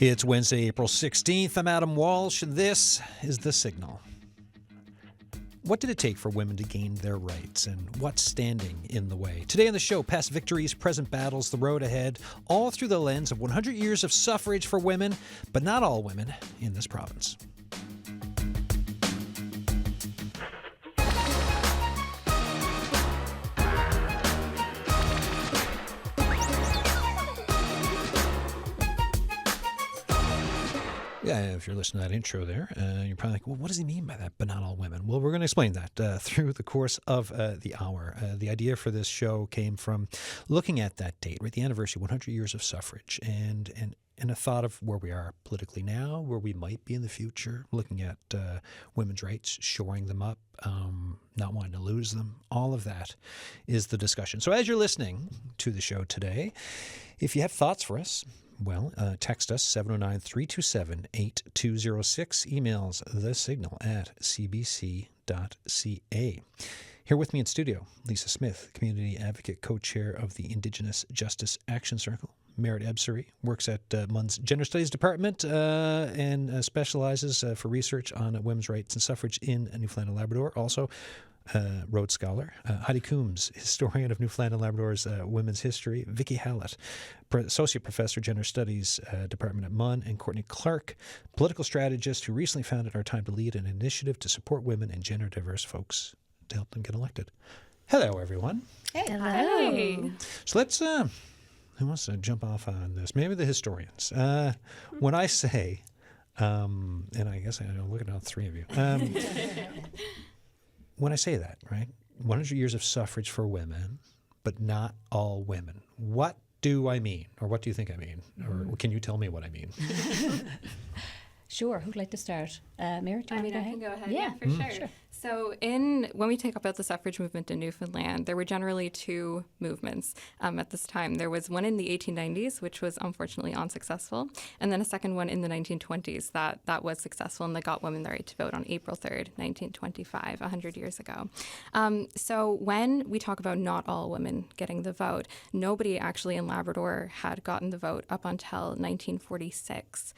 It's Wednesday, April 16th. I'm Adam Walsh, and this is The Signal. What did it take for women to gain their rights, and what's standing in the way? Today on the show, past victories, present battles, the road ahead, all through the lens of 100 years of suffrage for women, but not all women in this province. Yeah, if you're listening to that intro there, you're probably like, well, what does he mean by that, but not all women? Well, we're going to explain that through the course of the hour. The idea for this show came from looking at that date, right, the anniversary, 100 years of suffrage, and a thought of where we are politically now, where we might be in the future, looking at women's rights, shoring them up, not wanting to lose them. All of that is the discussion. So as you're listening to the show today, if you have thoughts for us, well, text us 709-327-8206. Emails thesignal@cbc.ca. Here with me in studio, Lisa Smith, community advocate, co-chair of the Indigenous Justice Action Circle. Meret Ebsary works at MUN's Gender Studies Department and specializes for research on women's rights and suffrage in Newfoundland and Labrador. Also, Rhodes Scholar. Heidi Coombs, historian of Newfoundland and Labrador's women's history. Vicki Hallett, associate professor, gender studies department at MUN. And Courtney Clarke, political strategist who recently founded Our Time to Lead, an initiative to support women and gender diverse folks to help them get elected. Hello, everyone. Hey. Hello. So let's, who wants to jump off on this? Maybe the historians. When I say, and I guess I'm looking at all three of you. When I say that, right, 100 years of suffrage for women, but not all women, what do I mean? Or what do you think I mean? Or can you tell me what I mean? Sure. Who'd like to start? Meret, do you want to I can go ahead. Yeah, For sure. So when we take about the suffrage movement in Newfoundland, there were generally two movements at this time. There was one in the 1890s, which was unfortunately unsuccessful, and then a second one in the 1920s that was successful and that got women the right to vote on April 3rd, 1925, 100 years ago. So when we talk about not all women getting the vote, nobody actually in Labrador had gotten the vote up until 1946.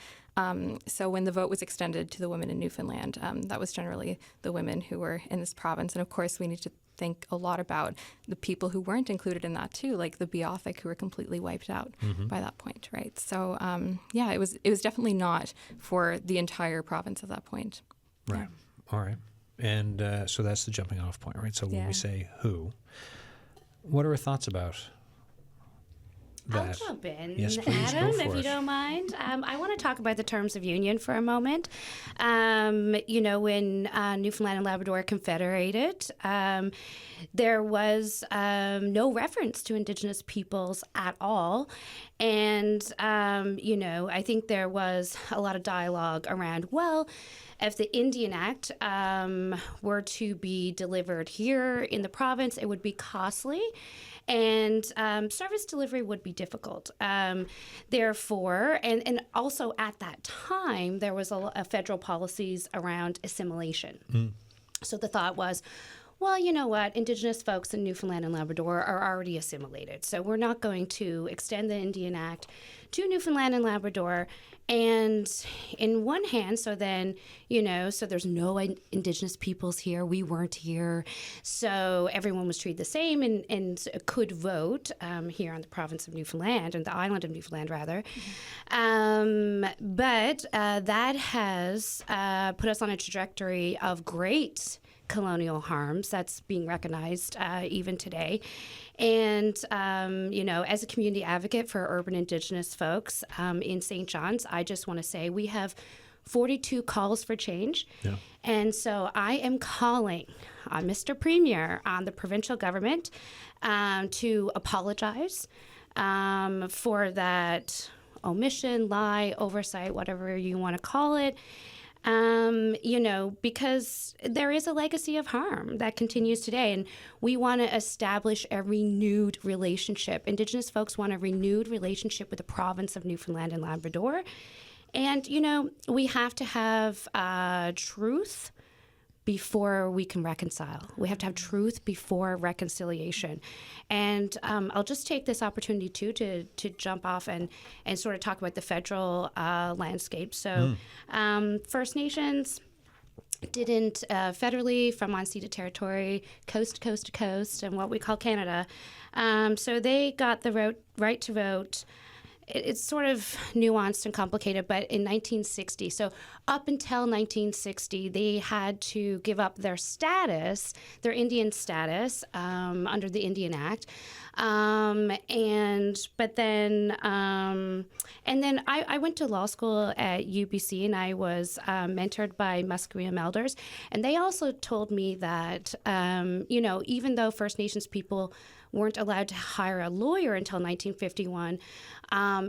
So when the vote was extended to the women in Newfoundland, that was generally the women who were in this province. And of course, we need to think a lot about the people who weren't included in that too, like the Beothuk, who were completely wiped out by that point, right? So it was definitely not for the entire province at that point. Right. Yeah. All right. And so that's the jumping off point, right? So when we say who, what are our thoughts about that? I'll jump in, yes, please, Adam, go for if it. you don't mind. I want to talk about the terms of union for a moment. When Newfoundland and Labrador confederated, there was no reference to Indigenous peoples at all. And, I think there was a lot of dialogue around, well, if the Indian Act were to be delivered here in the province, it would be costly. And service delivery would be difficult. Therefore, and also at that time, there was a federal policies around assimilation. So the thought was, well, you know what? Indigenous folks in Newfoundland and Labrador are already assimilated. So we're not going to extend the Indian Act to Newfoundland and Labrador. And in one hand, so then, so there's no Indigenous peoples here. We weren't here. So everyone was treated the same and could vote here on the province of Newfoundland, and the island of Newfoundland, rather. But that has put us on a trajectory of great colonial harms that's being recognized even today. And, as a community advocate for urban Indigenous folks in St. John's, I just want to say we have 42 calls for change. Yeah. And so I am calling on Mr. Premier, on the provincial government, to apologize for that omission, lie, oversight, whatever you want to call it. Because there is a legacy of harm that continues today, and we want to establish a renewed relationship. Indigenous folks want a renewed relationship with the province of Newfoundland and Labrador. And, we have to have truth, before we can reconcile. We have to have truth before reconciliation. And I'll just take this opportunity too to jump off and sort of talk about the federal landscape. So First Nations didn't federally, from unceded territory, coast to coast to coast, and what we call Canada. So they got the right to vote. It's sort of nuanced and complicated, but in 1960, so up until 1960, they had to give up their status, their Indian status, under the Indian Act. And then I went to law school at UBC, and I was mentored by Musqueam elders, and they also told me that even though First Nations people weren't allowed to hire a lawyer until 1951,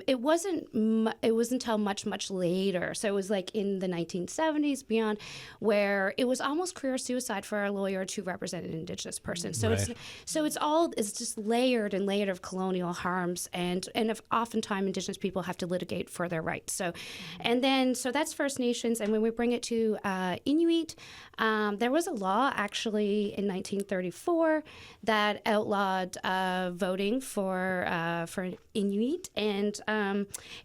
it wasn't until much later. So it was like in the 1970s, beyond, where it was almost career suicide for a lawyer to represent an Indigenous person. So it's just layered and layered of colonial harms, and oftentimes Indigenous people have to litigate for their rights. So that's First Nations, and when we bring it to Inuit, there was a law actually in 1934 that outlawed voting for Inuit, and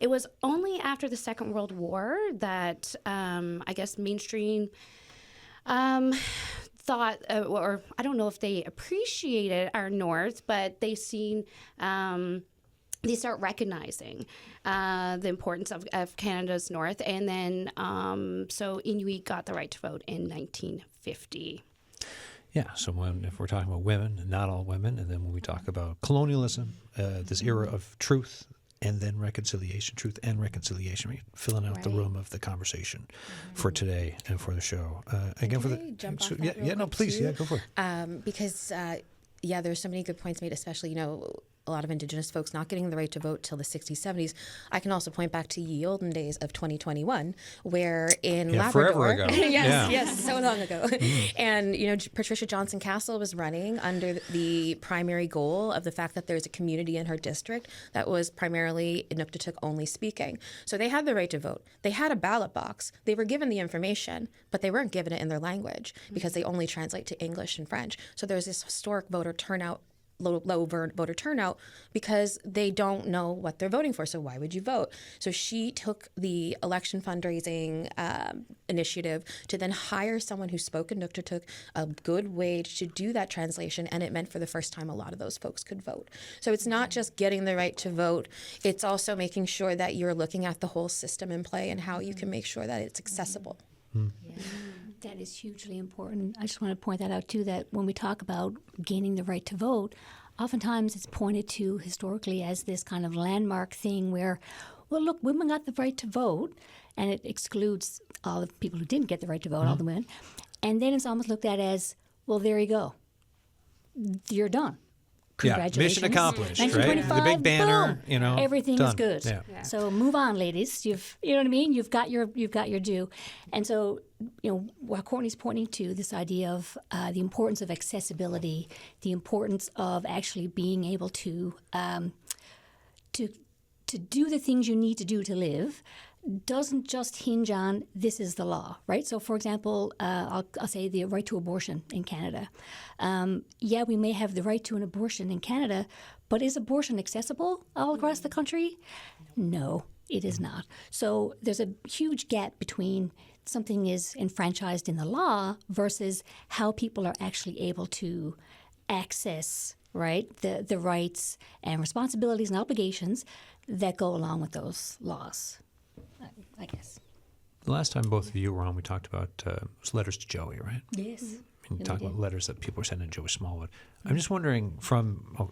it was only after the Second World War that I guess mainstream thought, or I don't know if they appreciated our North, but they start recognizing the importance of Canada's North, and then so Inuit got the right to vote in 1950. Yeah, so if we're talking about women, not all women, and then when we talk about colonialism, this era of truth and then reconciliation, truth and reconciliation, filling out the room of the conversation for today and for the show. Again, for the jump off please, go for it. Because there's so many good points made, especially a lot of Indigenous folks not getting the right to vote till the 60s, 70s. I can also point back to ye olden days of 2021, where in Labrador, forever ago. yes, so long ago. And Patricia Johnson Castle was running under the primary goal of the fact that there's a community in her district that was primarily Inuktitut only speaking. So they had the right to vote. They had a ballot box. They were given the information, but they weren't given it in their language because they only translate to English and French. So there's this historic voter turnout, low voter turnout, because they don't know what they're voting for. So why would you vote? So she took the election fundraising initiative to then hire someone who spoke Inuktitut, a good wage to do that translation, and it meant for the first time a lot of those folks could vote. So it's not just getting the right to vote, it's also making sure that you're looking at the whole system in play and how you can make sure that it's accessible. That is hugely important. I just want to point that out too, that when we talk about gaining the right to vote, oftentimes it's pointed to historically as this kind of landmark thing where, well, look, women got the right to vote, and it excludes all the people who didn't get the right to vote, all the women. And then it's almost looked at as, well, there you go. You're done. Congratulations. Mission accomplished, right? 1925, The big banner, boom, everything done. is good. Yeah. So move on, ladies. You know what I mean? You've got your due. And so, what Courtney's pointing to, this idea of the importance of accessibility, the importance of actually being able to do the things you need to do to live, doesn't just hinge on this is the law, right? So, for example, I'll say the right to abortion in Canada. We may have the right to an abortion in Canada, but is abortion accessible all across the country? No, it is not. So there's a huge gap between something is enfranchised in the law versus how people are actually able to access, right, the rights and responsibilities and obligations that go along with those laws. I guess. The last time both of you were on, we talked about was letters to Joey, right? Yes. And you talked about letters that people were sending to Joey Smallwood. I'm just wondering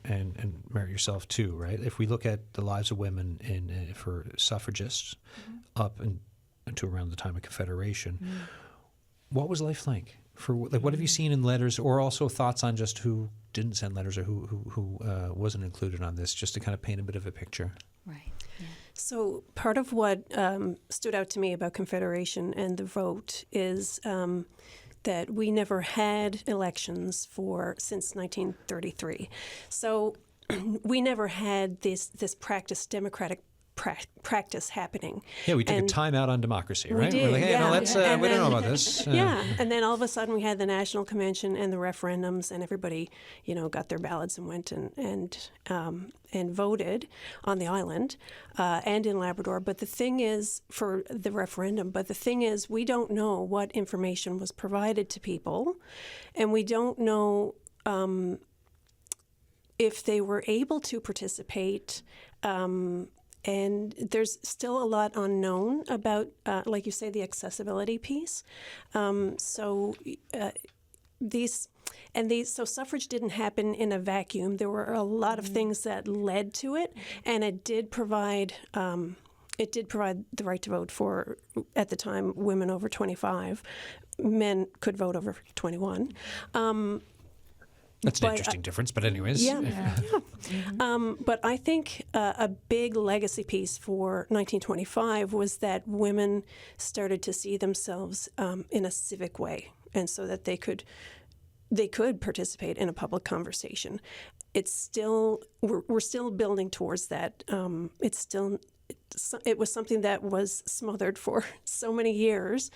and Meret yourself too, right? If we look at the lives of women for suffragists up to around the time of Confederation, what was life like? What have you seen in letters, or also thoughts on just who didn't send letters or who wasn't included on this, just to kind of paint a bit of a picture? Right. Yeah. So part of what stood out to me about Confederation and the vote is that we never had elections since 1933. So we never had this practiced democratic practice happening. Yeah, we took a time out on democracy, right? did, We're like, hey, yeah. no, let's, we And don't know then- about this. Yeah, and then all of a sudden we had the National Convention and the referendums, and everybody, got their ballots and went and voted on the island and in Labrador. But the thing is, for the referendum, we don't know what information was provided to people, and we don't know if they were able to participate. And there's still a lot unknown about, like you say, the accessibility piece. So suffrage didn't happen in a vacuum. There were a lot of things that led to it, and it did provide the right to vote for, at the time, women over 25. Men could vote over 21. That's an interesting difference, but anyways. But I think a big legacy piece for 1925 was that women started to see themselves in a civic way, and so that they could participate in a public conversation. It's still we're still building towards that. It was something that was smothered for so many years.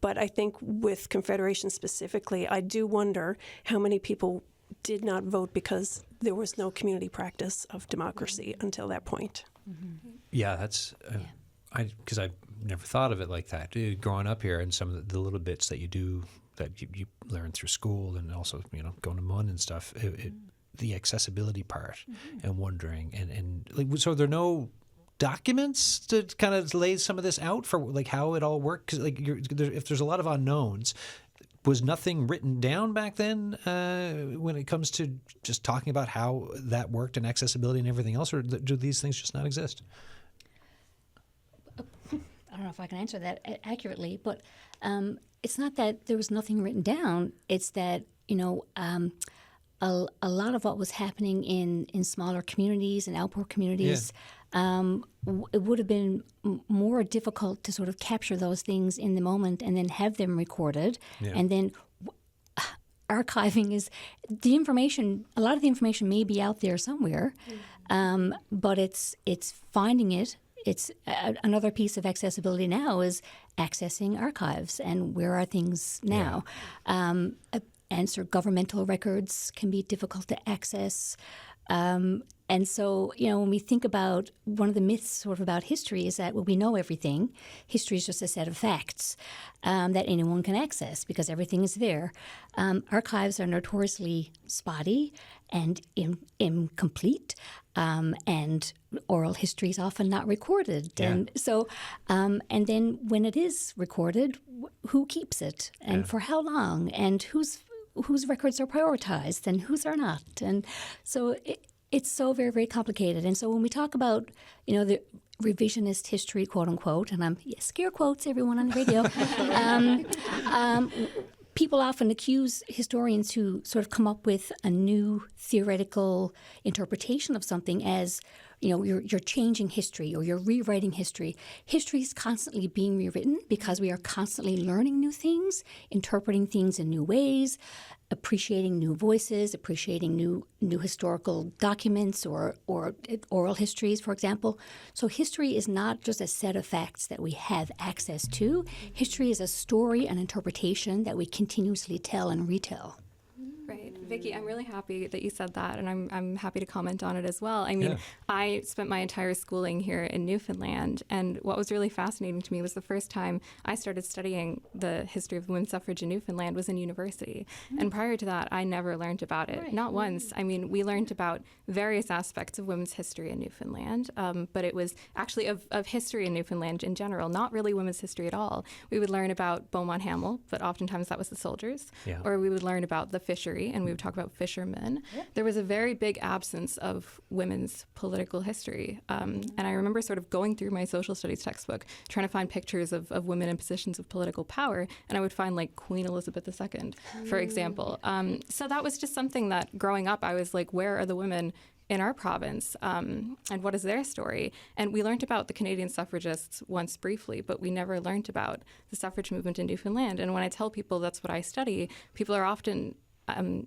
But I think with Confederation specifically, I do wonder how many people did not vote because there was no community practice of democracy until that point. Yeah, that's because I've never thought of it like that. Growing up here, and some of the little bits that you do that you learn through school, and also going to MUN and stuff. The accessibility part, and wondering, and like, so there are no documents to kind of lay some of this out for like how it all worked, because like if there's a lot of unknowns, was nothing written down back then when it comes to just talking about how that worked and accessibility and everything else, or do these things just not exist? I don't know if I can answer that accurately, but it's not that there was nothing written down. It's that a lot of what was happening in smaller communities and outpour communities, it would have been more difficult to sort of capture those things in the moment and then have them recorded. And then archiving is the information. A lot of the information may be out there somewhere, but it's finding it. It's another piece of accessibility now is accessing archives and where are things now. And sort of governmental records can be difficult to access. And so, when we think about one of the myths sort of about history is that, well, we know everything. History is just a set of facts that anyone can access because everything is there. Archives are notoriously spotty and incomplete, and oral history is often not recorded. And so, and then when it is recorded, who keeps it and for how long, and whose records are prioritized and whose are not. And so it's so very, very complicated. And so when we talk about, the revisionist history, quote unquote, and I'm scare quotes, everyone on the radio, people often accuse historians who sort of come up with a new theoretical interpretation of something as, you're changing history or you're rewriting history. History is constantly being rewritten because we are constantly learning new things, interpreting things in new ways, appreciating new voices, appreciating new historical documents or oral histories, for example. So history is not just a set of facts that we have access to. History is a story and interpretation that we continuously tell and retell. Right. Vicki, I'm really happy that you said that, and I'm happy to comment on it as well. I mean, I spent my entire schooling here in Newfoundland, and what was really fascinating to me was the first time I started studying the history of women's suffrage in Newfoundland was in university. And prior to that, I never learned about it, not once. I mean, we learned about various aspects of women's history in Newfoundland, but it was actually of history in Newfoundland in general, not really women's history at all. We would learn about Beaumont Hamel, but oftentimes that was the soldiers, or we would learn about the fishery, and we would talk about fishermen. There was a very big absence of women's political history. And I remember sort of going through my social studies textbook, trying to find pictures of women in positions of political power, and I would find like Queen Elizabeth II, for example. So that was just something that growing up, I was like, where are the women in our province, and what is their story? And we learned about the Canadian suffragists once briefly, but we never learned about the suffrage movement in Newfoundland. And when I tell people that's what I study, people are often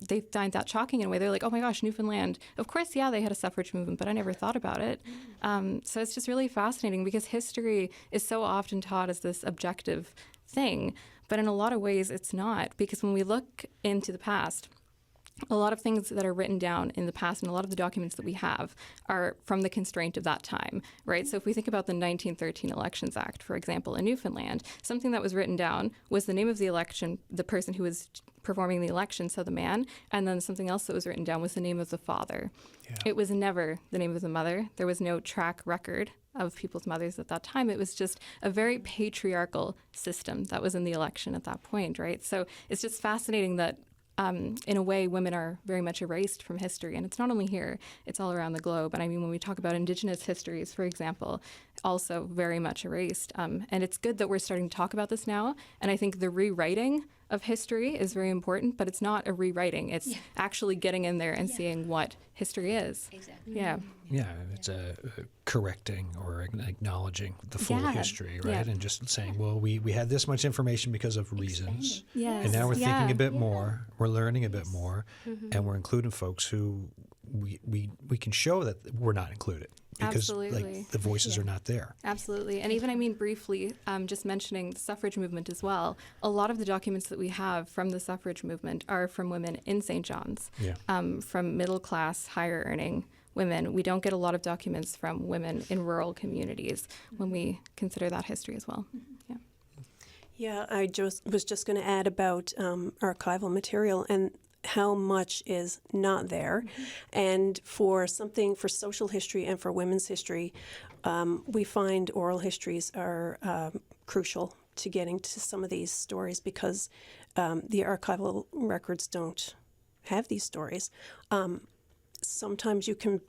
they find that shocking in a way. They're like, oh my gosh, Newfoundland, of course, yeah, they had a suffrage movement, but I never thought about it. So it's just really fascinating because history is so often taught as this objective thing, but in a lot of ways it's not, because when we look into the past, a lot of things that are written down in the past and a lot of the documents that we have are from the constraint of that time, right? So if we think about the 1913 Elections Act, for example, in Newfoundland, something that was written down was the name of the election, the person who was performing the election, so the man, and then something else that was written down was the name of the father. Yeah. It was never the name of the mother. There was no track record of people's mothers at that time. It was just a very patriarchal system that was in the election at that point, right? So it's just fascinating that in a way, women are very much erased from history. And it's not only here, it's all around the globe. And I mean, when we talk about Indigenous histories, for example, also very much erased. And it's good that we're starting to talk about this now. And I think the rewriting of history is very important, but it's not a rewriting. It's actually getting in there and seeing what history is. Exactly. Yeah. Yeah, it's a correcting or acknowledging the full history, right? And just saying, well, we had this much information because of reasons. Yes. And now we're thinking a bit more, we're learning a bit more, and we're including folks who we can show that we're not included. Because like the voices are not there. Absolutely. And even, I mean, briefly, just mentioning the suffrage movement as well, a lot of the documents that we have from the suffrage movement are from women in St. John's, from middle class, higher earning women. We don't get a lot of documents from women in rural communities when we consider that history as well. Yeah. Yeah, I was just going to add about archival material and how much is not there. And for social history and for women's history, we find oral histories are crucial to getting to some of these stories because the archival records don't have these stories. Sometimes you can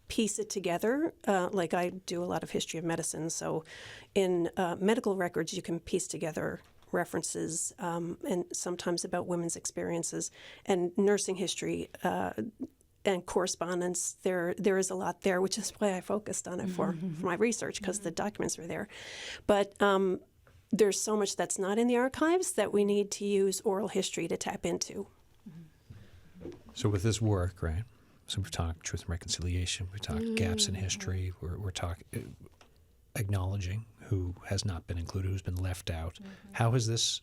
piece it together, like I do a lot of history of medicine, so in medical records you can piece together references and sometimes about women's experiences, and nursing history and correspondence. There is a lot there, which is why I focused on it for my research, because the documents are there. But there's so much that's not in the archives that we need to use oral history to tap into. So with this work, right? So we've talked truth and reconciliation, we've talked gaps in history, we're talking acknowledging who has not been included, who's been left out. How has this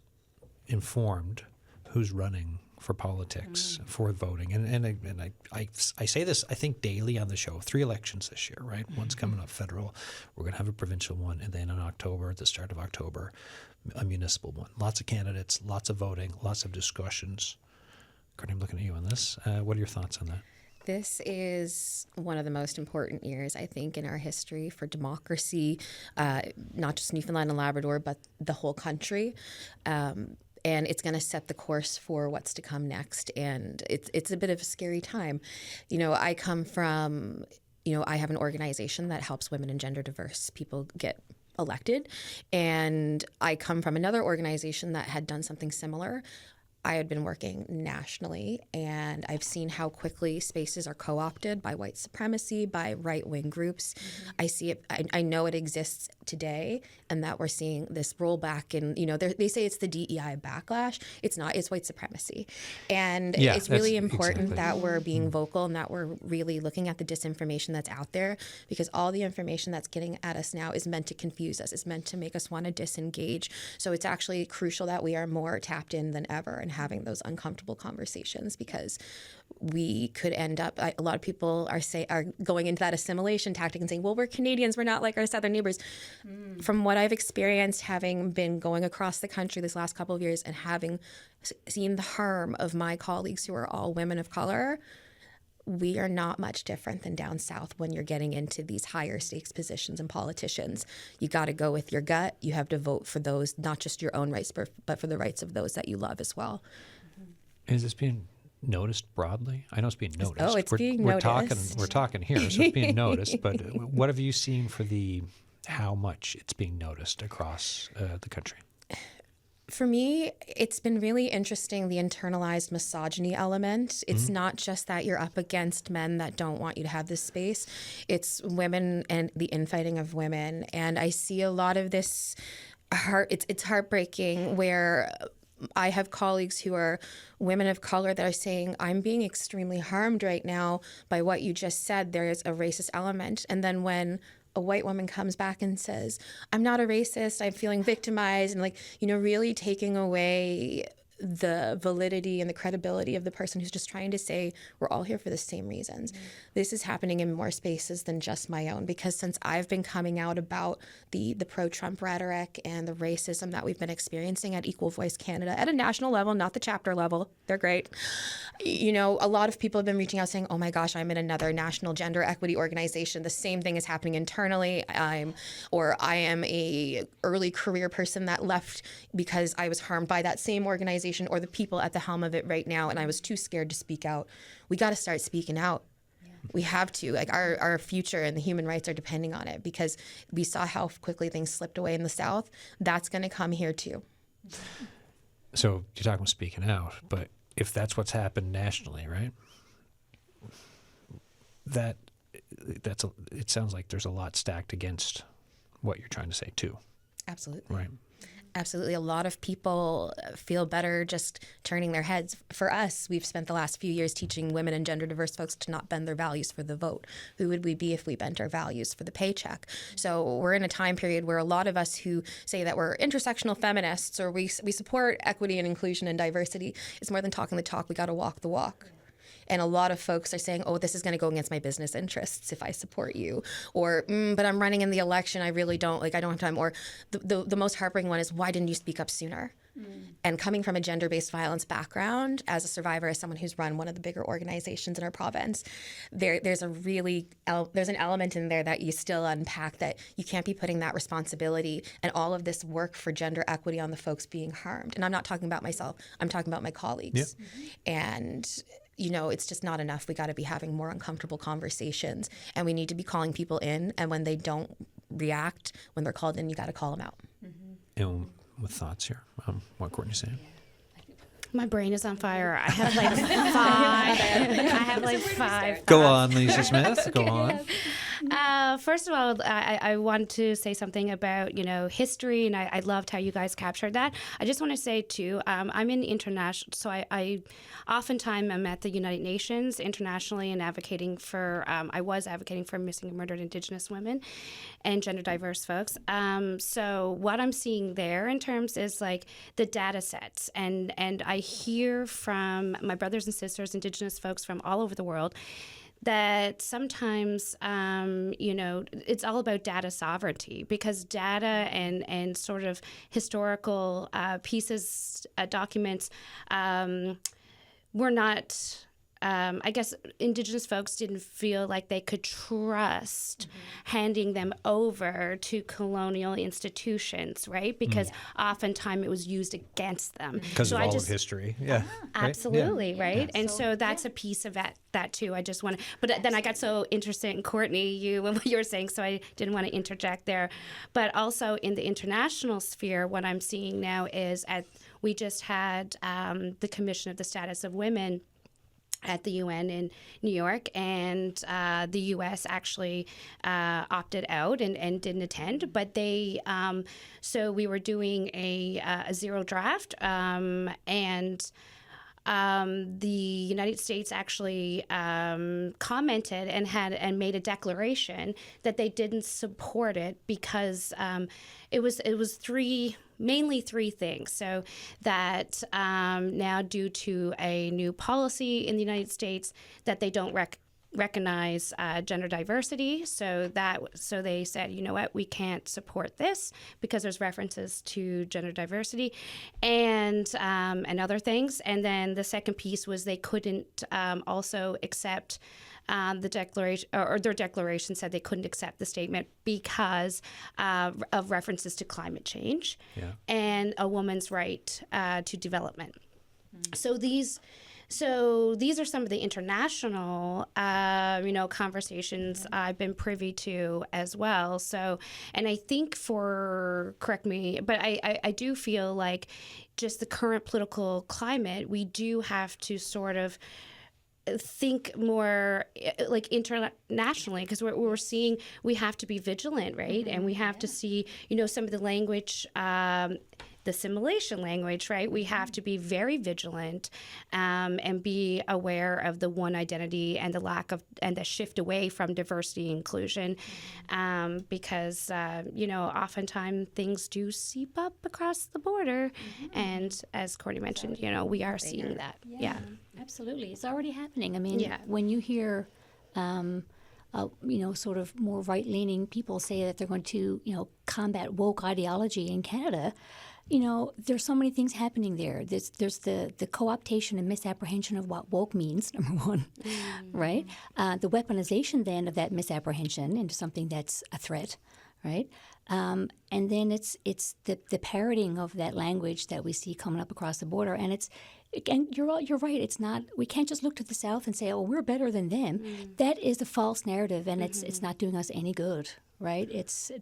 informed who's running for politics, for voting? And I say this, I think, daily on the show. 3 elections this year, right? One's coming up federal. We're going to have a provincial one. And then in October, at the start of October, a municipal one. Lots of candidates, lots of voting, lots of discussions. Courtney, I'm looking at you on this. What are your thoughts on that? This is one of the most important years, I think, in our history for democracy, not just Newfoundland and Labrador, but the whole country. And it's going to set the course for what's to come next. And it's a bit of a scary time. You know, I come from, I have an organization that helps women and gender diverse people get elected. And I come from another organization that had done something similar. I had been working nationally, and I've seen how quickly spaces are co-opted by white supremacy, by right-wing groups. I see it. I know it exists today, and that we're seeing this rollback. And they say it's the DEI backlash. It's not. It's white supremacy, and it's really important that we're being vocal and that we're really looking at the disinformation that's out there, because all the information that's getting at us now is meant to confuse us. It's meant to make us want to disengage. So it's actually crucial that we are more tapped in than ever and having those uncomfortable conversations, because we could end up, a lot of people are going into that assimilation tactic and saying, well, we're Canadians, we're not like our southern neighbors. From what I've experienced, having been going across the country this last couple of years and having seen the harm of my colleagues who are all women of color, we are not much different than down south when you're getting into these higher stakes positions and politicians. You got to go with your gut. You have to vote for those, not just your own rights, but for the rights of those that you love as well. Is this being noticed broadly? I know it's being noticed. Oh, it's being noticed. We're talking here, so it's being noticed. But what have you seen for how much it's being noticed across the country? For me, it's been really interesting, the internalized misogyny element. It's not just that you're up against men that don't want you to have this space. It's women and the infighting of women. And I see a lot of this, it's heartbreaking, where I have colleagues who are women of color that are saying, I'm being extremely harmed right now by what you just said. There is a racist element. And then when a white woman comes back and says, I'm not a racist, I'm feeling victimized, and like, really taking away the validity and the credibility of the person who's just trying to say we're all here for the same reasons. Mm-hmm. This is happening in more spaces than just my own, because since I've been coming out about the pro-Trump rhetoric and the racism that we've been experiencing at Equal Voice Canada at a national level, not the chapter level, they're great. A lot of people have been reaching out saying, oh my gosh, I'm in another national gender equity organization. The same thing is happening internally. I am a early career person that left because I was harmed by that same organization or the people at the helm of it right now, and I was too scared to speak out. We got to start speaking out. Yeah. We have to. Like our future and the human rights are depending on it, because we saw how quickly things slipped away in the South. That's going to come here too. So you're talking about speaking out, but if that's what's happened nationally, right? It sounds like there's a lot stacked against what you're trying to say too. Absolutely. Right. Absolutely. A lot of people feel better just turning their heads. For us, we've spent the last few years teaching women and gender diverse folks to not bend their values for the vote. Who would we be if we bent our values for the paycheck? So we're in a time period where a lot of us who say that we're intersectional feminists or we support equity and inclusion and diversity, it's more than talking the talk. We got to walk the walk. And a lot of folks are saying, oh, this is going to go against my business interests if I support you. Or, but I'm running in the election. I really don't have time. Or the most heartbreaking one is, why didn't you speak up sooner? And coming from a gender-based violence background, as a survivor, as someone who's run one of the bigger organizations in our province, there's an element in there that you still unpack, that you can't be putting that responsibility and all of this work for gender equity on the folks being harmed. And I'm not talking about myself. I'm talking about my colleagues. Yep. And it's just not enough. We got to be having more uncomfortable conversations, and we need to be calling people in. And when they don't react, when they're called in, you got to call them out. Mm-hmm. And with thoughts here, what Courtney's saying. My brain is on fire. I have like five. Go on, Lisa Smith. Go on. First of all, I want to say something about, history, and I loved how you guys captured that. I just want to say, too, I'm in international, so I oftentimes am at the United Nations internationally and I was advocating for missing and murdered Indigenous women and gender diverse folks. So what I'm seeing there in terms is like the data sets, and I hear from my brothers and sisters, Indigenous folks from all over the world, that sometimes, it's all about data sovereignty, because data and sort of historical pieces, documents, were not, I guess Indigenous folks didn't feel like they could trust handing them over to colonial institutions, right? Because oftentimes it was used against them. Because of all of history, yeah. Absolutely, right? Yeah. And so that's a piece of that too. I just want to, but then I got so interested in Courtney, what you were saying, so I didn't want to interject there. But also in the international sphere, what I'm seeing now is we just had the Commission of the Status of Women at the UN in New York, and the U.S. actually opted out and didn't attend. But so we were doing a zero draft, and the United States actually commented and made a declaration that they didn't support it because it was mainly three things. So that now, due to a new policy in the United States, that they don't recognize gender diversity. So they said, you know what, we can't support this because there's references to gender diversity and other things. And then the second piece was they couldn't also accept the declaration, or their declaration said they couldn't accept the statement because of references to climate change and a woman's right to development. So these are some of the international, conversations I've been privy to as well. So, and I think correct me, but I do feel like just the current political climate, we do have to sort of think more like internationally, because we're seeing we have to be vigilant, right? And we have to see, some of the language the assimilation language, right? We have to be very vigilant and be aware of the one identity and the lack of, and the shift away from diversity and inclusion, because, oftentimes things do seep up across the border. And as Courtney mentioned, we are seeing that. Yeah. Absolutely. It's already happening. I mean, when you hear, sort of more right-leaning people say that they're going to, combat woke ideology in Canada, there's so many things happening there. There's the co-optation and misapprehension of what woke means, number one, right? The weaponization then of that misapprehension into something that's a threat, right? And then it's the parroting of that language that we see coming up across the border, and you're right. It's not. We can't just look to the South and say, "Oh, we're better than them." That is a false narrative, and it's not doing us any good, right?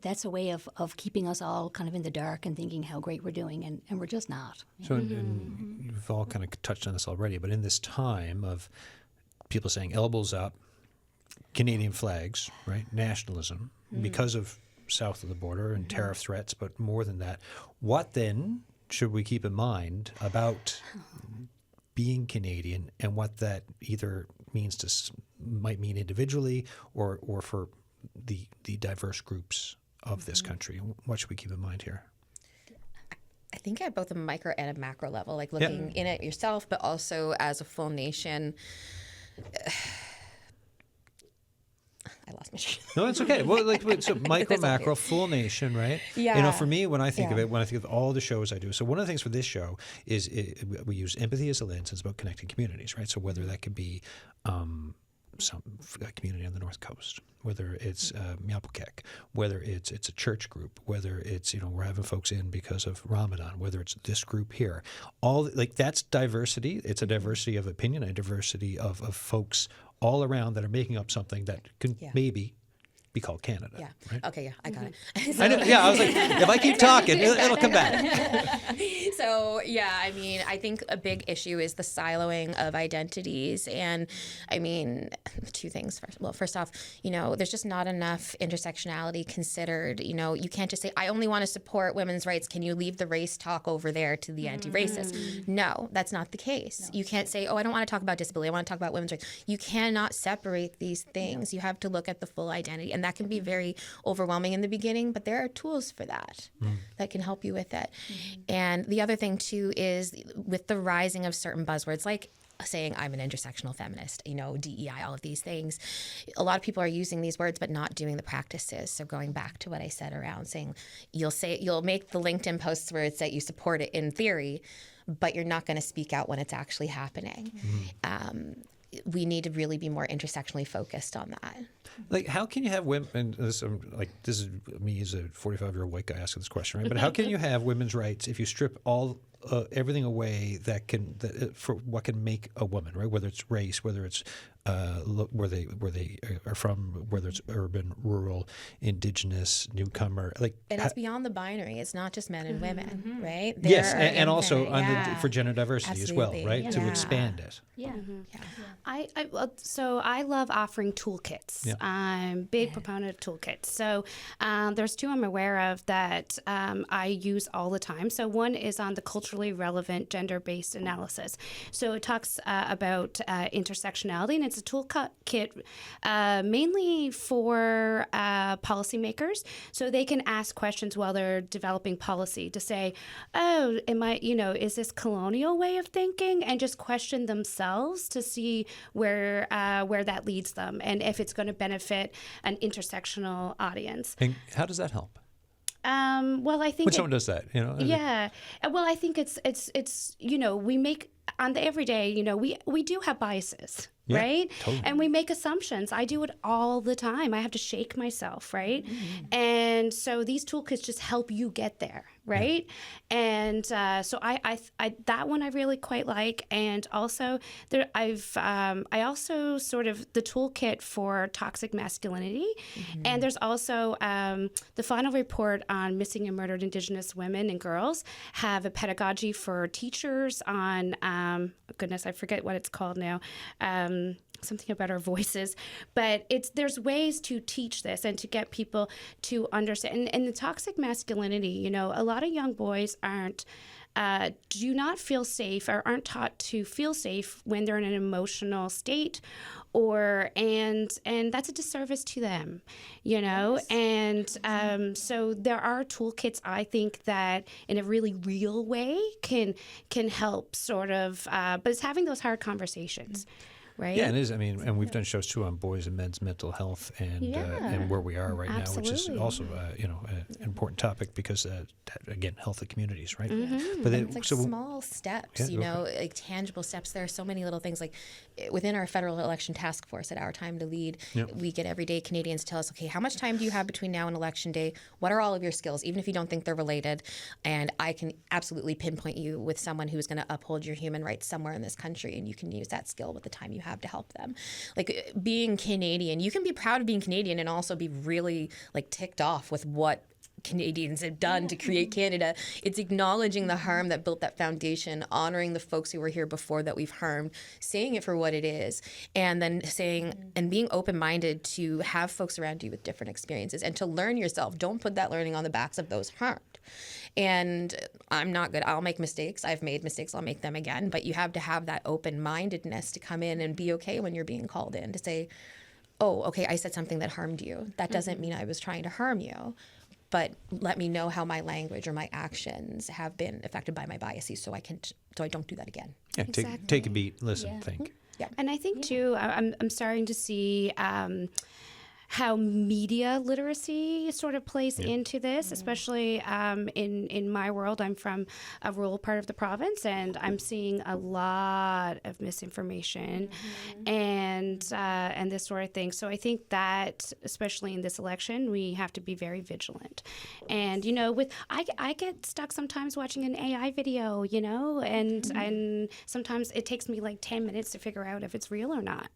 That's a way of keeping us all kind of in the dark and thinking how great we're doing, and we're just not. So, and you've all kind of touched on this already, but in this time of people saying elbows up, Canadian flags, right, nationalism, because of south of the border and tariff threats, but more than that, what then should we keep in mind about being Canadian and what that either might mean individually or for the diverse groups of this country? What should we keep in mind here? I think at both a micro and a macro level, like looking in it yourself, but also as a full nation. I lost my train. No, it's okay. Well, so micro, macro, full nation, right? Yeah. For me, when I think of it, when I think of all the shows I do, so one of the things for this show is we use empathy as a lens. It's about connecting communities, right? So whether that could be some community on the North Coast, whether it's Miapukek, whether it's a church group, whether it's we're having folks in because of Ramadan, whether it's this group here, that's diversity. It's a diversity of opinion, a diversity of folks all around that are making up something that can maybe be called Canada. Yeah. Right? Okay. Yeah. I got it. I know. Yeah. I was like, if I keep talking, it'll come back. So, I mean, I think a big issue is the siloing of identities. And I mean, two things. First off, there's just not enough intersectionality considered. You can't just say, I only want to support women's rights. Can you leave the race talk over there to the anti-racist? No, that's not the case. No. You can't say, I don't want to talk about disability. I want to talk about women's rights. You cannot separate these things. No. You have to look at the full identity. And that can be very overwhelming in the beginning, but there are tools for that that can help you with it. And the other thing, too, is with the rising of certain buzzwords, like saying I'm an intersectional feminist, DEI, all of these things. A lot of people are using these words but not doing the practices. So going back to what I said around saying, you'll make the LinkedIn posts where it's that you support it in theory, but you're not going to speak out when it's actually happening. We need to really be more intersectionally focused on that. Like, how can you have women, and this is me as a 45-year-old white guy asking this question, right? But how can you have women's rights if you strip everything away for what can make a woman, right? Whether it's race, whether it's where they are from, whether it's urban, rural, Indigenous, newcomer, and it's beyond the binary. It's not just men and women, right? Yes, and also for gender diversity as well, right? Yeah. To expand it. Yeah. So I love offering toolkits. Yeah. I'm a big proponent of toolkits. So there's two I'm aware of that I use all the time. So one is on the culturally relevant gender-based analysis. So it talks about intersectionality, and it's a toolkit mainly for policymakers, so they can ask questions while they're developing policy to say, is this colonial way of thinking, and just question themselves to see where that leads them and if it's going to benefit an intersectional audience. And how does that help? Well, I think when someone does that, Yeah. Well, I think it's we make on the everyday, we do have biases. Yeah, right? Totally. And we make assumptions. I do it all the time. I have to shake myself, right? And so these toolkits just help you get there, right? Yeah. And so I that one I really quite like. And also I also sort of the toolkit for toxic masculinity. And there's also the final report on missing and murdered Indigenous women and girls have a pedagogy for teachers on goodness, I forget what it's called now. something about our voices, but there's ways to teach this and to get people to understand. And the toxic masculinity, a lot of young boys do not feel safe or aren't taught to feel safe when they're in an emotional state, and that's a disservice to them, Yes. And so there are toolkits, I think, that in a really real way can help sort of, but it's having those hard conversations. Right? Yeah, it is. I mean, and we've done shows too on boys and men's mental health and where we are right now, which is also an important topic because again, health of communities, right? Mm-hmm. But it's like small steps, like tangible steps. There are so many little things. Like within our federal election task force at Our Time to Lead, we get everyday Canadians to tell us, okay, how much time do you have between now and election day? What are all of your skills, even if you don't think they're related? And I can absolutely pinpoint you with someone who's going to uphold your human rights somewhere in this country, and you can use that skill with the time you have to help them. Like being Canadian, you can be proud of being Canadian and also be really like ticked off with what Canadians have done to create Canada. It's acknowledging the harm that built that foundation, honoring the folks who were here before that we've harmed, saying it for what it is, and then saying and being open-minded to have folks around you with different experiences and to learn yourself. Don't put that learning on the backs of those harmed. And I'm not good. I'll make mistakes. I've made mistakes. I'll make them again. But you have to have that open-mindedness to come in and be okay when you're being called in to say, oh, okay, I said something that harmed you. That doesn't mean I was trying to harm you. But let me know how my language or my actions have been affected by my biases so I don't do that again. Yeah, exactly. take a beat, listen, think. Yeah. And I think, too, I'm starting to see how media literacy sort of plays into this, especially in my world. I'm from a rural part of the province, and I'm seeing a lot of misinformation and this sort of thing. So I think that, especially in this election, we have to be very vigilant. And I get stuck sometimes watching an AI video, and sometimes it takes me like 10 minutes to figure out if it's real or not.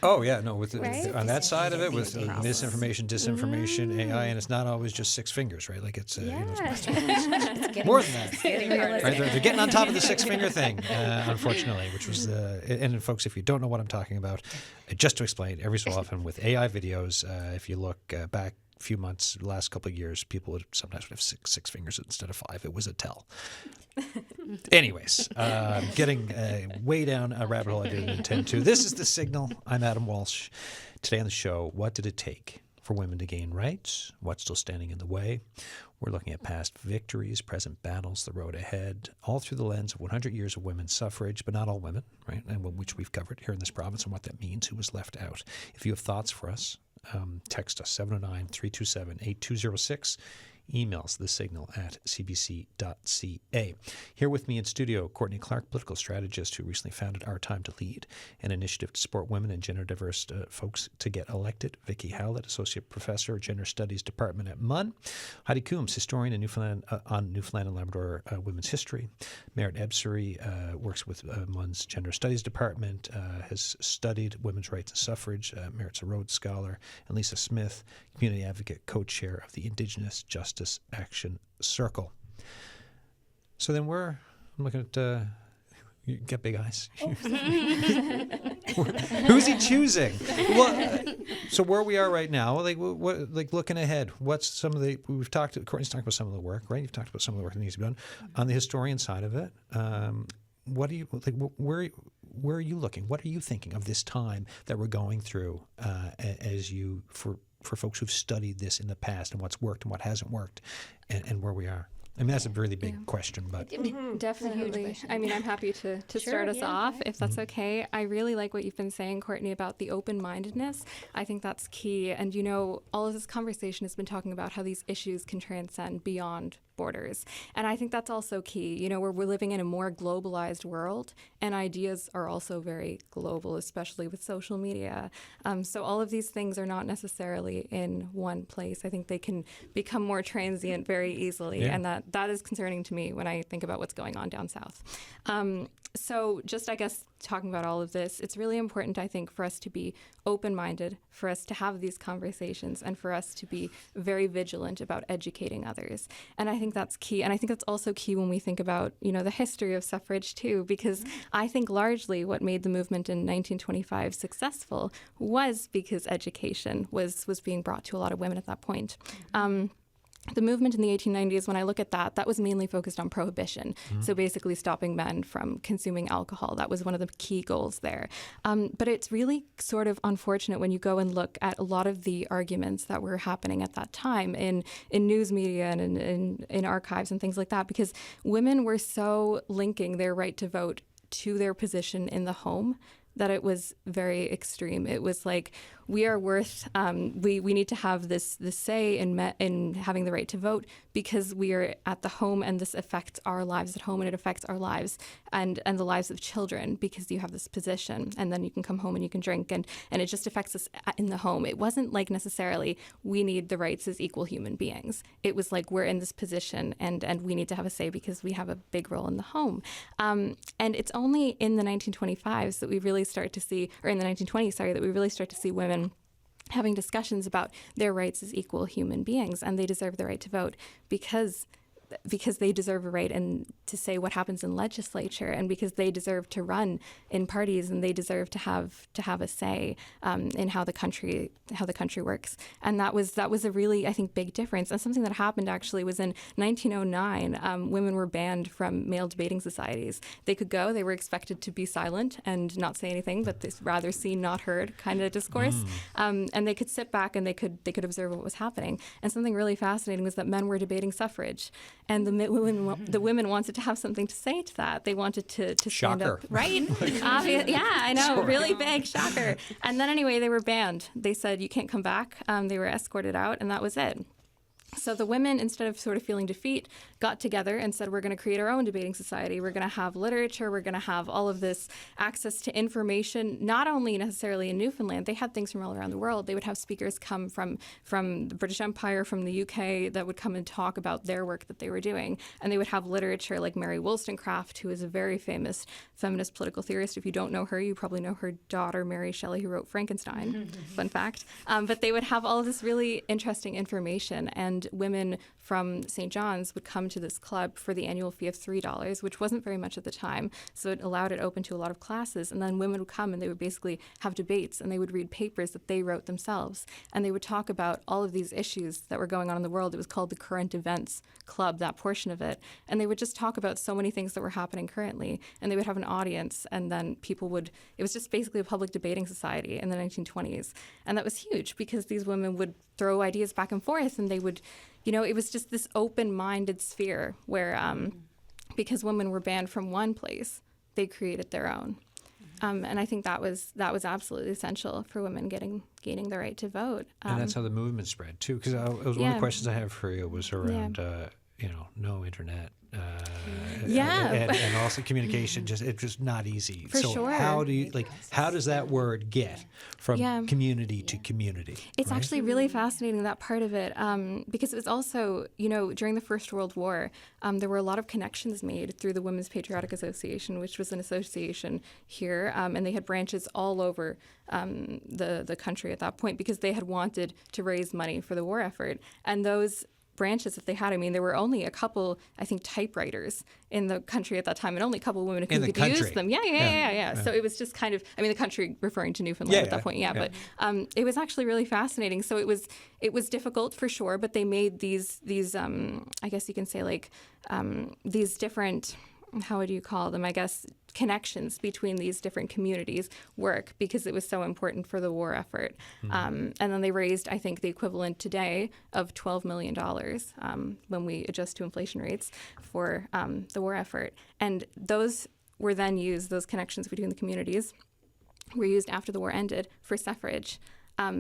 Oh yeah, no. On that side of it, with misinformation, disinformation, AI, and it's not always just six fingers, right? Like it's it's more than that. Right? They're getting on top of the six-finger thing, unfortunately, which was and folks, if you don't know what I'm talking about, just to explain, every so often with AI videos, if you look back a few months, the last couple of years, people would sometimes have six fingers instead of five. It was a tell. Anyways, getting way down a rabbit hole I didn't intend to. This is The Signal. I'm Adam Walsh. Today on the show, what did it take for women to gain rights? What's still standing in the way? We're looking at past victories, present battles, the road ahead, all through the lens of 100 years of women's suffrage, but not all women, right? And which we've covered here in this province and what that means, who was left out. If you have thoughts for us, text us 709-327-8206. Emails thesignal@cbc.ca. Here with me in studio, Courtney Clarke, political strategist who recently founded Our Time to Lead, an initiative to support women and gender diverse folks to get elected. Vicki Hallett, associate professor, gender studies department at MUN. Heidi Coombs, historian in Newfoundland and Labrador women's history. Meret Ebsary works with MUN's gender studies department, has studied women's rights and suffrage. Meret's a Rhodes Scholar. And Lisa Smith, community advocate, co-chair of the Indigenous Justice Action Circle. So then I'm looking at, you get big eyes. Who's he choosing? Well, so where we are right now, like looking ahead, what's some of Courtney's talked about some of the work, right? You've talked about some of the work that needs to be done on the historian side of it. What do you where are you looking? What are you thinking of this time that we're going through for folks who've studied this in the past and what's worked and what hasn't worked and where we are? I mean, that's a really big question, but Definitely. I mean, I'm happy to start us off, if that's okay. I really like what you've been saying, Courtney, about the open-mindedness. I think that's key. And, all of this conversation has been talking about how these issues can transcend beyond borders. And I think that's also key. We're living in a more globalized world, and ideas are also very global, especially with social media. So all of these things are not necessarily in one place. I think they can become more transient very easily, and that is concerning to me when I think about what's going on down south. So just, I guess, talking about all of this, it's really important, I think, for us to be open-minded, for us to have these conversations, and for us to be very vigilant about educating others. And I think think that's key. And I think that's also key when we think about, the history of suffrage too, because I think largely what made the movement in 1925 successful was because education was being brought to a lot of women at that point. The movement in the 1890s, when I look at that was mainly focused on prohibition. So basically stopping men from consuming alcohol. That was one of the key goals there. But it's really sort of unfortunate when you go and look at a lot of the arguments that were happening at that time in news media and in archives and things like that, because women were so linking their right to vote to their position in the home that it was very extreme. It was like, we are worth, we need to have this say in having the right to vote because we are at the home, and this affects our lives at home, and it affects our lives and the lives of children because you have this position, and then you can come home and you can drink, and it just affects us in the home. It wasn't like necessarily we need the rights as equal human beings. It was like we're in this position and we need to have a say because we have a big role in the home. And it's only in the 1925s that we really start to see, or in the 1920s, sorry, that we really start to see women having discussions about their rights as equal human beings, and they deserve the right to vote because they deserve a right and to say what happens in legislature, and because they deserve to run in parties, and they deserve to have a say in how the country works. And that was a really, I think, big difference. And something that happened actually was in 1909. Women were banned from male debating societies. They could go, they were expected to be silent and not say anything, but this rather seen, not heard kind of discourse. And they could sit back and they could observe what was happening. And something really fascinating was that men were debating suffrage. And the women wanted to have something to say to that. They wanted to stand Shocker. up. Right? Yeah, I know. Sure. Really big shocker. And then anyway, they were banned. They said, you can't come back. They were escorted out, and that was it. So the women, instead of sort of feeling defeat, got together and said, we're going to create our own debating society. We're going to have literature. We're going to have all of this access to information, not only necessarily in Newfoundland. They had things from all around the world. They would have speakers come from the British Empire, from the UK, that would come and talk about their work that they were doing. And they would have literature like Mary Wollstonecraft, who is a very famous feminist political theorist. If you don't know her, you probably know her daughter, Mary Shelley, who wrote Frankenstein. Fun fact. But they would have all of this really interesting information, and women from St. John's would come to this club for the annual fee of $3, which wasn't very much at the time. So it allowed it open to a lot of classes. And then women would come and they would basically have debates, and they would read papers that they wrote themselves. And they would talk about all of these issues that were going on in the world. It was called the Current Events Club, that portion of it. And they would just talk about so many things that were happening currently. And they would have an audience, and then it was just basically a public debating society in the 1920s. And that was huge because these women would throw ideas back and forth, and they would, it was just this open-minded sphere where, because women were banned from one place, they created their own. And I think that was absolutely essential for women gaining the right to vote. And that's how the movement spread too. Because one of the questions I have for you was around, no internet. And also communication, it's just not easy. For sure. How does that word get from community to community? It's actually really fascinating, that part of it, because it was also, during the First World War, there were a lot of connections made through the Women's Patriotic Association, which was an association here, and they had branches all over the country at that point because they had wanted to raise money for the war effort. And those branches that they had, there were only a couple, I think, typewriters in the country at that time, and only a couple of women who could use them. Yeah. So it was just kind of, the country referring to Newfoundland at that point, but it was actually really fascinating. So it was difficult for sure, but they made these I guess you can say these different, how would you call them, I guess, connections between these different communities work because it was so important for the war effort. And then they raised, I think, the equivalent today of $12 million when we adjust to inflation rates for the war effort. And those were then used, those connections between the communities were used after the war ended for suffrage.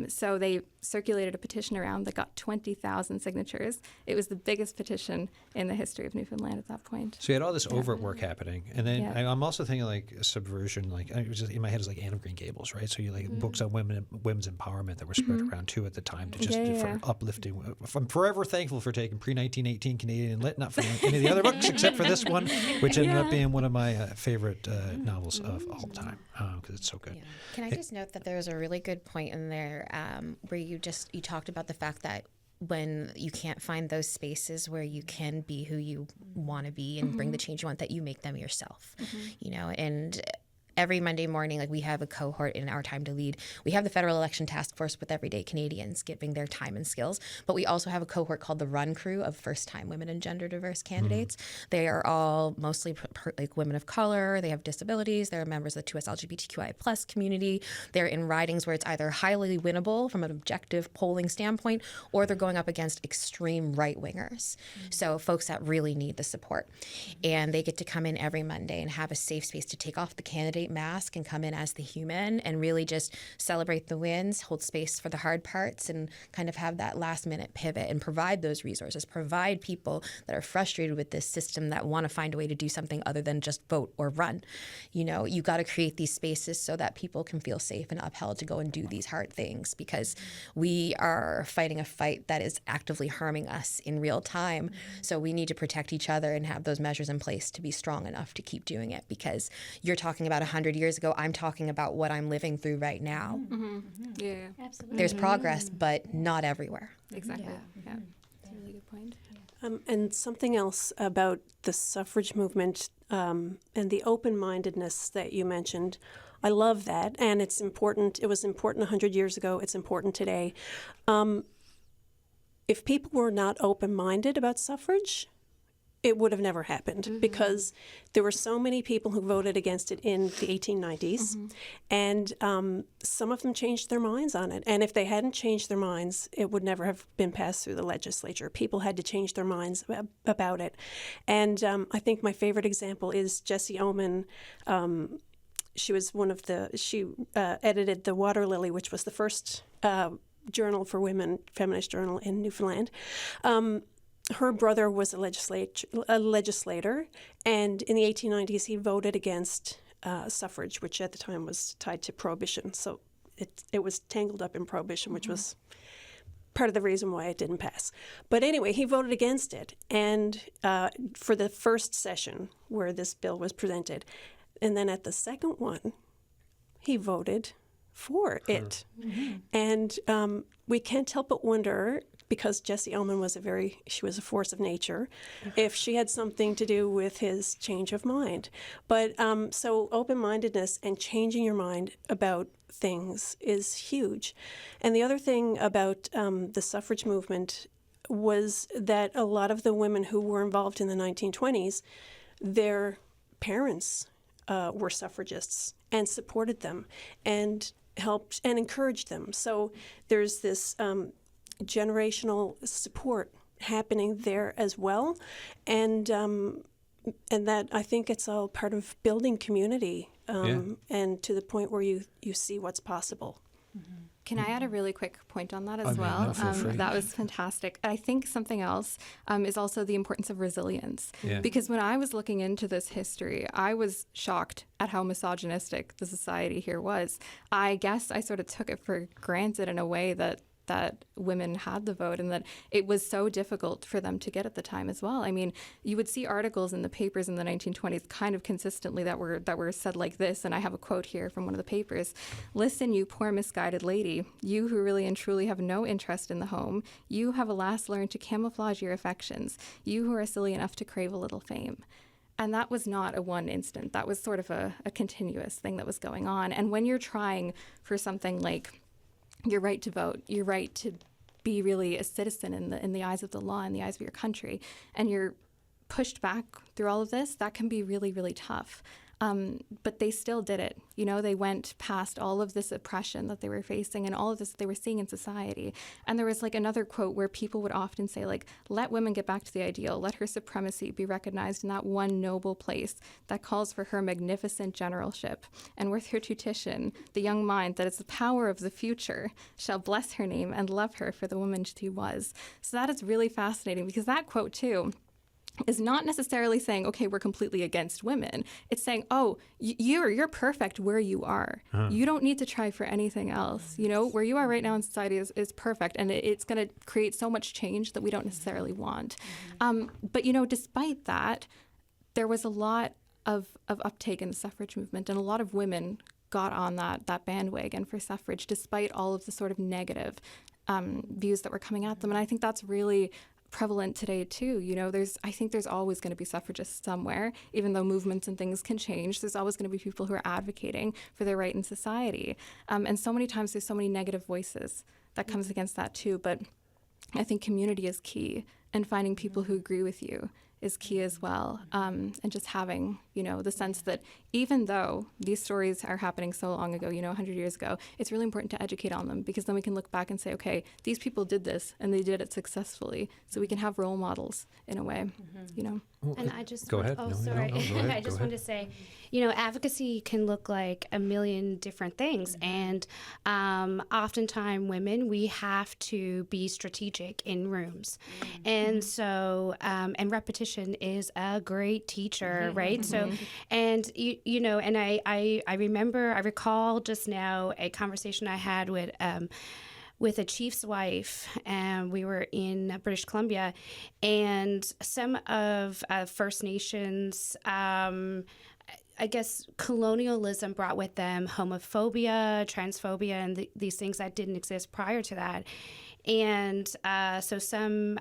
So they circulated a petition around that got 20,000 signatures. It was the biggest petition in the history of Newfoundland at that point. So you had all this overt work happening. And then I'm also thinking subversion, it was just in my head is Anne of Green Gables, right? So you books on women's empowerment that were spread around too at the time to just for uplifting. I'm forever thankful for taking pre-1918 Canadian Lit, not for any of the other books except for this one, which ended up being one of my favorite novels of all time because it's so good. Yeah. Can I just note that there was a really good point in there where you talked about the fact that when you can't find those spaces where you can be who you want to be and bring the change you want, that you make them yourself, and every Monday morning, like, we have a cohort in our Time to Lead. We have the Federal Election Task Force with everyday Canadians giving their time and skills, but we also have a cohort called the Run Crew of first-time women and gender diverse candidates. They are all mostly like women of color. They have disabilities. They're members of the 2S LGBTQI plus community. They're in ridings where it's either highly winnable from an objective polling standpoint, or they're going up against extreme right-wingers. So folks that really need the support. And they get to come in every Monday and have a safe space to take off the candidate mask and come in as the human and really just celebrate the wins, hold space for the hard parts, and kind of have that last minute pivot and provide those resources, provide people that are frustrated with this system that want to find a way to do something other than just vote or run. You got to create these spaces so that people can feel safe and upheld to go and do these hard things, because we are fighting a fight that is actively harming us in real time. So we need to protect each other and have those measures in place to be strong enough to keep doing it, because you're talking about 100 years ago, I'm talking about what I'm living through right now. Yeah, Absolutely. There's progress, but not everywhere. exactly. Yeah, that's a really good point. And something else about the suffrage movement and the open-mindedness that you mentioned. I love that, and it's important. It was important 100 years ago. It's important today. If people were not open-minded about suffrage, it would have never happened, because there were so many people who voted against it in the 1890s, and some of them changed their minds on it. And if they hadn't changed their minds, it would never have been passed through the legislature. People had to change their minds about it. And I think my favorite example is Jessie Oman. She was she edited the Water Lily, which was the first journal for women, feminist journal in Newfoundland. Her brother was a legislator, and in the 1890s he voted against suffrage, which at the time was tied to prohibition. So it was tangled up in prohibition, which was part of the reason why it didn't pass. But anyway, he voted against it, and for the first session where this bill was presented. And then at the second one, he voted for it. And we can't help but wonder, because Jessie Oman was she was a force of nature, if she had something to do with his change of mind. But so open-mindedness and changing your mind about things is huge. And the other thing about the suffrage movement was that a lot of the women who were involved in the 1920s, their parents were suffragists and supported them and helped and encouraged them. So there's this generational support happening there as well, and that, I think it's all part of building community, and to the point where you see what's possible. Can I add a really quick point on that as no, well? feel free. That was fantastic. I think something else is also the importance of resilience. Yeah. Because when I was looking into this history, I was shocked at how misogynistic the society here was. I guess I sort of took it for granted in a way that women had the vote, and that it was so difficult for them to get at the time as well. I mean, you would see articles in the papers in the 1920s kind of consistently that were said like this, and I have a quote here from one of the papers. "Listen, you poor misguided lady, you who really and truly have no interest in the home, you have alas learned to camouflage your affections, you who are silly enough to crave a little fame." And that was not a one instant. That was sort of a continuous thing that was going on. And when you're trying for something like your right to vote, your right to be really a citizen in the eyes of the law, in the eyes of your country, and you're pushed back through all of this, that can be really, really tough. But they still did it. They went past all of this oppression that they were facing and all of this that they were seeing in society. And there was like another quote where people would often say, like, let women get back to the ideal, let her supremacy be recognized in that one noble place that calls for her magnificent generalship. And with her tuition, the young mind that is the power of the future shall bless her name and love her for the woman she was. So that is really fascinating, because that quote too is not necessarily saying, okay, we're completely against women. It's saying, oh, you're perfect where you are. You don't need to try for anything else. Where you are right now in society is perfect, and it's going to create so much change that we don't necessarily want. But despite that, there was a lot of uptake in the suffrage movement, and a lot of women got on that bandwagon for suffrage, despite all of the sort of negative views that were coming at them. And I think that's really prevalent today too. I think there's always going to be suffragists somewhere, even though movements and things can change. There's always going to be people who are advocating for their right in society. And so many times there's so many negative voices that comes against that too. But I think community is key, and finding people who agree with you is key as well. And just having, the sense that even though these stories are happening so long ago, 100 years ago, it's really important to educate on them, because then we can look back and say, okay, these people did this and they did it successfully. So we can have role models in a way, And I just Go ahead. Oh, No, sorry. go ahead. I just wanted to say, advocacy can look like a million different things, and oftentimes women, we have to be strategic in rooms, and so and repetition is a great teacher, right? So, and and I recall just now a conversation I had with a chief's wife, and we were in British Columbia, and some of First Nations, I guess colonialism brought with them homophobia, transphobia, and these things that didn't exist prior to that. And so some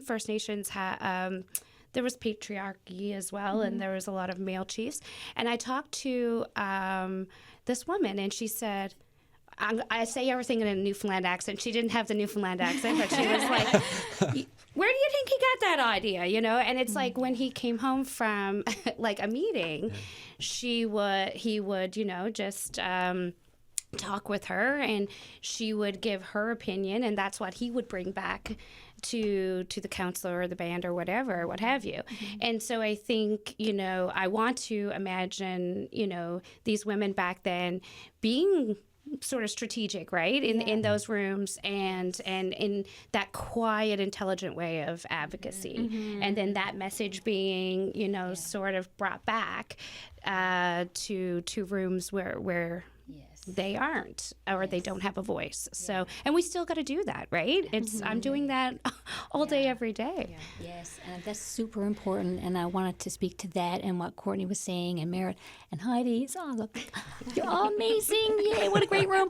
First Nations had. There was patriarchy as well, and there was a lot of male chiefs. And I talked to this woman, and she said, I say everything in a Newfoundland accent. She didn't have the Newfoundland accent, but she was like, where do you think he got that idea? And it's like when he came home from like a meeting, he would, just talk with her, and she would give her opinion, and that's what he would bring back to the counselor or the band or whatever, what have you. And so I think, I want to imagine, these women back then being sort of strategic, right, in those rooms, and in that quiet, intelligent way of advocacy, and then that message being, sort of brought back to rooms where they aren't, or they don't have a voice. So, and we still got to do that, right? I'm doing that all day, every day. Yes, and that's super important. And I wanted to speak to that and what Courtney was saying, and Meret and Heidi. Look, you're all amazing! Yay! What a great room.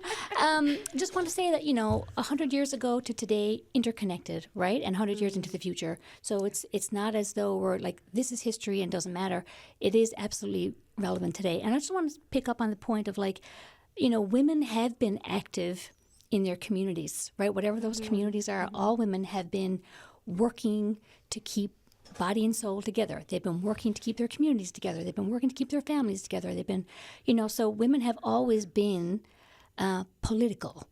Just want to say that 100 years ago to today, interconnected, right? And 100 years into the future. So it's not as though we're like, this is history and doesn't matter. It is absolutely relevant today. And I just want to pick up on the point of women have been active in their communities, right? Whatever those communities are, all women have been working to keep body and soul together. They've been working to keep their communities together. They've been working to keep their families together. They've been, so women have always been political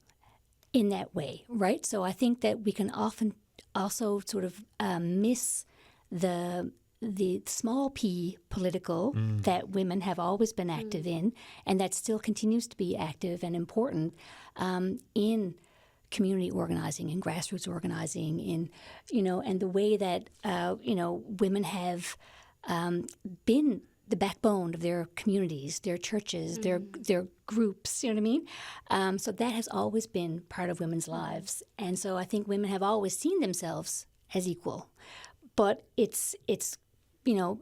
in that way, right? So I think that we can often also sort of miss the small p political that women have always been active in, and that still continues to be active and important in community organizing and grassroots organizing, in and the way that women have been the backbone of their communities, their churches, their groups. You know what I mean? So that has always been part of women's lives, and so I think women have always seen themselves as equal, but it's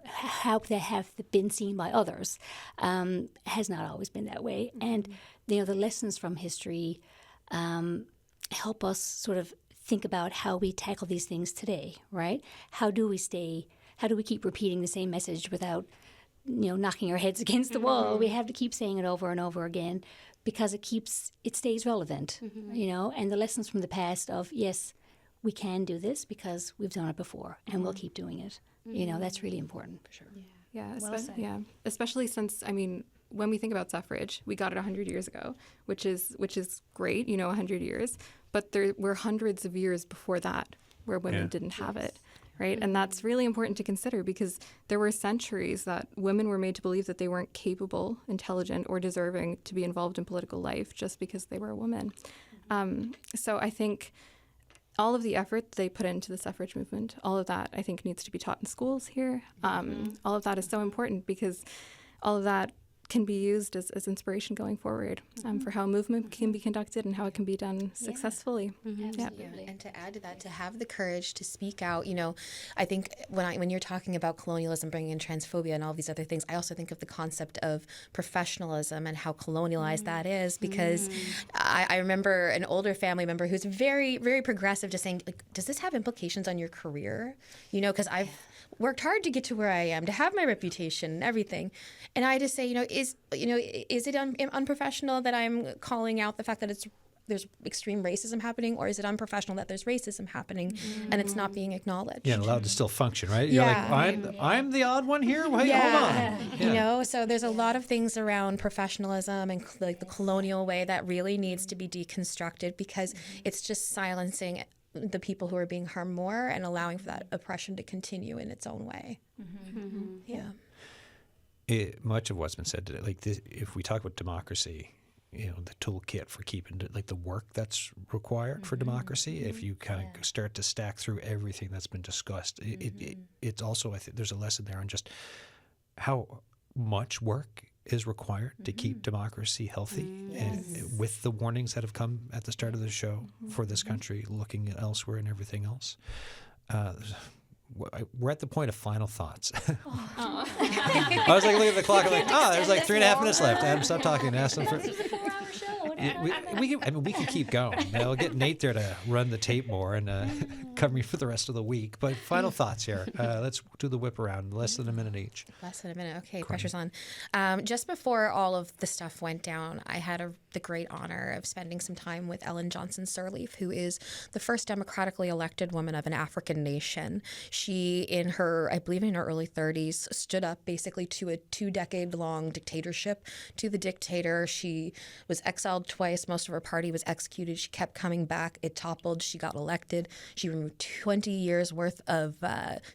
how they have been seen by others has not always been that way. And, the lessons from history help us sort of think about how we tackle these things today, right? How do we keep repeating the same message without, knocking our heads against the wall? We have to keep saying it over and over again because it stays relevant, and the lessons from the past of, yes, we can do this because we've done it before and we'll keep doing it. That's really important for sure. Especially since, when we think about suffrage, we got it 100 years ago, which is great, 100 years. But there were hundreds of years before that where women didn't have it, right? And that's really important to consider because there were centuries that women were made to believe that they weren't capable, intelligent, or deserving to be involved in political life just because they were a woman. So I think all of the effort they put into the suffrage movement, all of that I think needs to be taught in schools here. All of that is so important because all of that can be used as inspiration going forward for how a movement can be conducted and how it can be done successfully. Absolutely. And to add to that, to have the courage to speak out, I think when you're talking about colonialism, bringing in transphobia and all these other things, I also think of the concept of professionalism and how colonialized that is, because I remember an older family member who's very, very progressive just saying, like, does this have implications on your career? Because I've worked hard to get to where I am, to have my reputation and everything. And I just say, is it unprofessional that I'm calling out the fact that there's extreme racism happening, or is it unprofessional that there's racism happening and it's not being acknowledged? Yeah, allowed to still function, right? You're like, I'm the odd one here? Wait, hold on. Yeah. So there's a lot of things around professionalism and like the colonial way that really needs to be deconstructed, because it's just silencing the people who are being harmed more and allowing for that oppression to continue in its own way. Much of what's been said today, like this, if we talk about democracy, the toolkit for keeping like the work that's required for democracy, if you kind of start to stack through everything that's been discussed, it's also, I think there's a lesson there on just how much work is required to keep democracy healthy, and with the warnings that have come at the start of the show for this country, looking elsewhere and everything else. We're at the point of final thoughts. I was like looking at the clock. I'm like, there's like 3.5 minutes left. Adam, stop talking. Ask them for. We can keep going. I'll get Nate there to run the tape more and cover me for the rest of the week. But final thoughts here. Let's do the whip around. Less than a minute each. Less than a minute. Okay, pressure's on. Just before all of the stuff went down, I had the great honor of spending some time with Ellen Johnson Sirleaf, who is the first democratically elected woman of an African nation. She, I believe in her early 30s, stood up basically to a 2-decade-long dictatorship, to the dictator. She was exiled twice. Most of her party was executed. She kept coming back. It toppled. She got elected. She removed 20 years worth of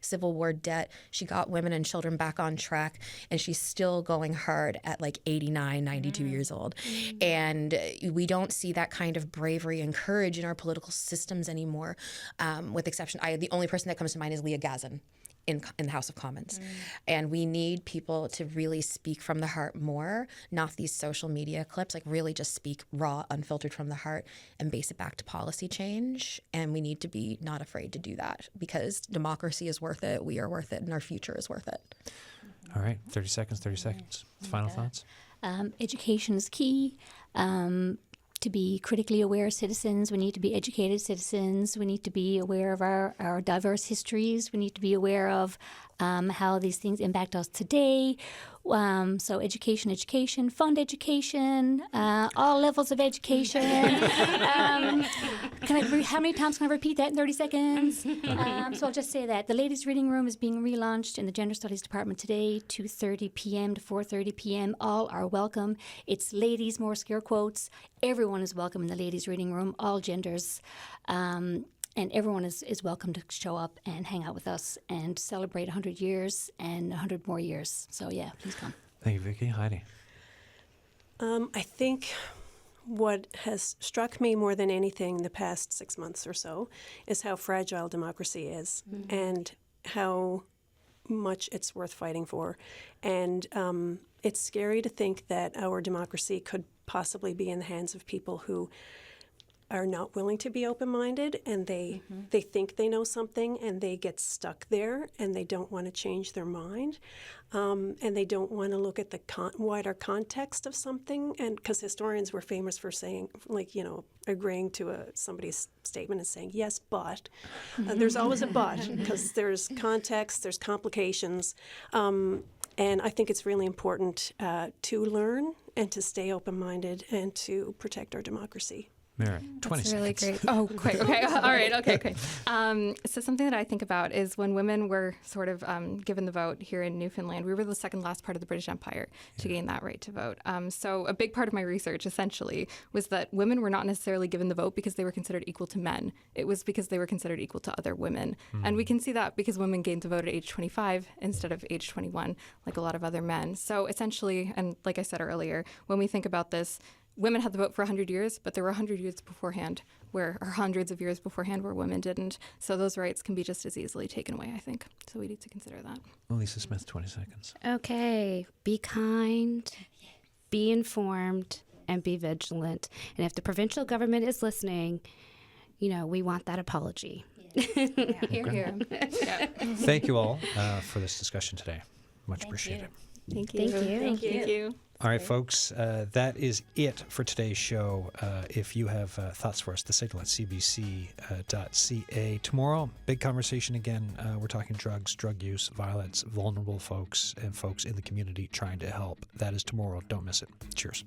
Civil War debt. She got women and children back on track, and she's still going hard at like 89, 92 years old. And we don't see that kind of bravery and courage in our political systems anymore, with exception. The only person that comes to mind is Leah Gazin in the House of Commons. And we need people to really speak from the heart more, not these social media clips, like really just speak raw, unfiltered from the heart and base it back to policy change. And we need to be not afraid to do that, because democracy is worth it, we are worth it, and our future is worth it. All right, 30 seconds. Final thoughts? Education is key. To be critically aware citizens, we need to be educated citizens. We need to be aware of our diverse histories. We need to be aware of how these things impact us today. So education, fund education, all levels of education. How many times can I repeat that in 30 seconds? So I'll just say that the Ladies' Reading Room is being relaunched in the Gender Studies Department today, 2:30 p.m. to 4:30 p.m. All are welcome. It's ladies, more scare quotes. Everyone is welcome in the Ladies' Reading Room, all genders. And everyone is welcome to show up and hang out with us and celebrate 100 years and 100 more years. So, yeah, please come. Thank you, Vicki. Heidi? I think what has struck me more than anything the past 6 months or so is how fragile democracy is and how much it's worth fighting for. And it's scary to think that our democracy could possibly be in the hands of people who are not willing to be open-minded, and they think they know something and they get stuck there and they don't want to change their mind, and they don't want to look at the wider context of something. And because historians were famous for saying, agreeing to somebody's statement and saying, yes, but. There's always a but, because there's context, there's complications. And I think it's really important to learn and to stay open-minded and to protect our democracy. Meret, 20 That's really seconds. great. Oh, quick. Okay. All right. Okay. So something that I think about is when women were sort of given the vote here in Newfoundland, we were the second last part of the British Empire to gain that right to vote. So a big part of my research essentially was that women were not necessarily given the vote because they were considered equal to men. It was because they were considered equal to other women. And we can see that because women gained the vote at age 25 instead of age 21, like a lot of other men. So essentially, and like I said earlier, when we think about this, women had the vote for 100 years, but there were 100 years beforehand or hundreds of years beforehand where women didn't. So those rights can be just as easily taken away, I think. So we need to consider that. Lisa Smith, 20 seconds. Okay, be kind, be informed and be vigilant. And if the provincial government is listening, we want that apology. Hear, hear. Yeah. Thank you all for this discussion today. Much appreciated. Thank you. Thank you. Thank you. All right, folks, that is it for today's show. If you have thoughts for us, thesignal@cbc.ca. Tomorrow, big conversation again. We're talking drugs, drug use, violence, vulnerable folks, and folks in the community trying to help. That is tomorrow. Don't miss it. Cheers.